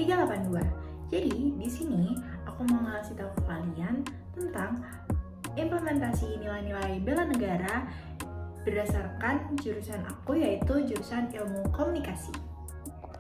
382. Jadi di sini aku mau ngasih tahu ke kalian tentang implementasi nilai-nilai bela negara berdasarkan jurusan aku, yaitu jurusan ilmu komunikasi.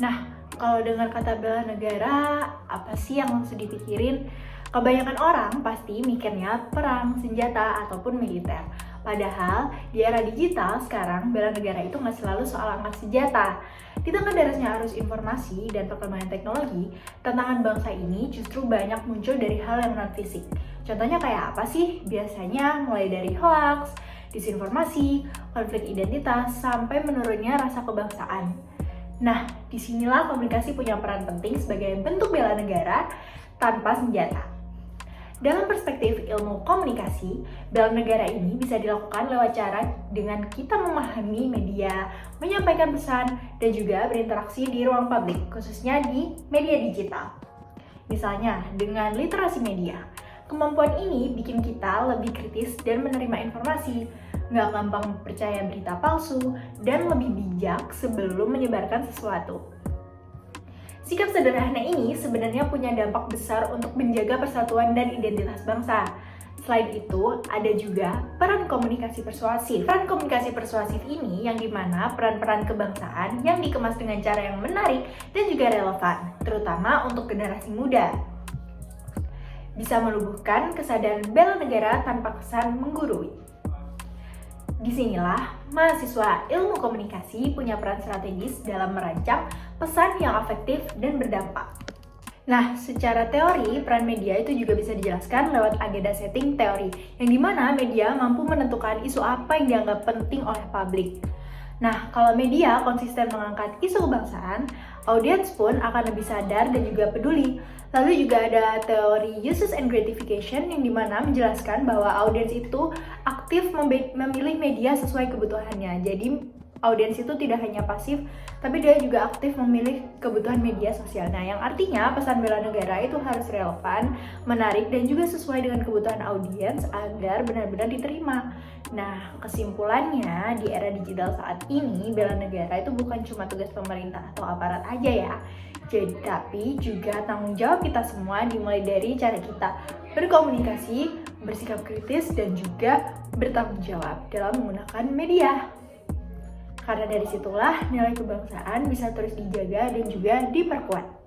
Nah, kalau dengar kata bela negara, apa sih yang langsung dipikirin? Kebanyakan orang pasti mikirnya perang, senjata, ataupun militer. Padahal di era digital sekarang, bela negara itu nggak selalu soal angkat senjata. Di tengah derasnya arus informasi dan perkembangan teknologi, tantangan bangsa ini justru banyak muncul dari hal yang non-fisik. Contohnya kayak apa sih? Biasanya mulai dari hoax, disinformasi, konflik identitas, sampai menurunnya rasa kebangsaan. Nah, disinilah komunikasi punya peran penting sebagai bentuk bela negara tanpa senjata. Dalam perspektif ilmu komunikasi, bela negara ini bisa dilakukan lewat cara dengan kita memahami media, menyampaikan pesan, dan juga berinteraksi di ruang publik, khususnya di media digital. Misalnya, dengan literasi media. Kemampuan ini bikin kita lebih kritis dan menerima informasi, nggak gampang percaya berita palsu, dan lebih bijak sebelum menyebarkan sesuatu. Sikap sederhana ini sebenarnya punya dampak besar untuk menjaga persatuan dan identitas bangsa. Selain itu, ada juga peran komunikasi persuasif. Peran komunikasi persuasif ini yang dimana peran-peran kebangsaan yang dikemas dengan cara yang menarik dan juga relevan, terutama untuk generasi muda. Bisa melumbuhkan kesadaran bela negara tanpa kesan menggurui. Disinilah mahasiswa ilmu komunikasi punya peran strategis dalam merancang pesan yang efektif dan berdampak. Nah, secara teori, peran media itu juga bisa dijelaskan lewat agenda setting teori, yang dimana media mampu menentukan isu apa yang dianggap penting oleh publik. Nah, kalau media konsisten mengangkat isu kebangsaan, audiens pun akan lebih sadar dan juga peduli. Lalu juga ada teori uses and gratification yang dimana menjelaskan bahwa audiens itu aktif memilih media sesuai kebutuhannya. Jadi audiens itu tidak hanya pasif, tapi dia juga aktif memilih kebutuhan media sosialnya, yang artinya pesan bela negara itu harus relevan, menarik, dan juga sesuai dengan kebutuhan audiens agar benar-benar diterima. Nah, kesimpulannya di era digital saat ini, bela negara itu bukan cuma tugas pemerintah atau aparat aja ya. Jadi, tapi juga tanggung jawab kita semua, dimulai dari cara kita berkomunikasi, bersikap kritis, dan juga bertanggung jawab dalam menggunakan media. Karena dari situlah nilai kebangsaan bisa terus dijaga dan juga diperkuat.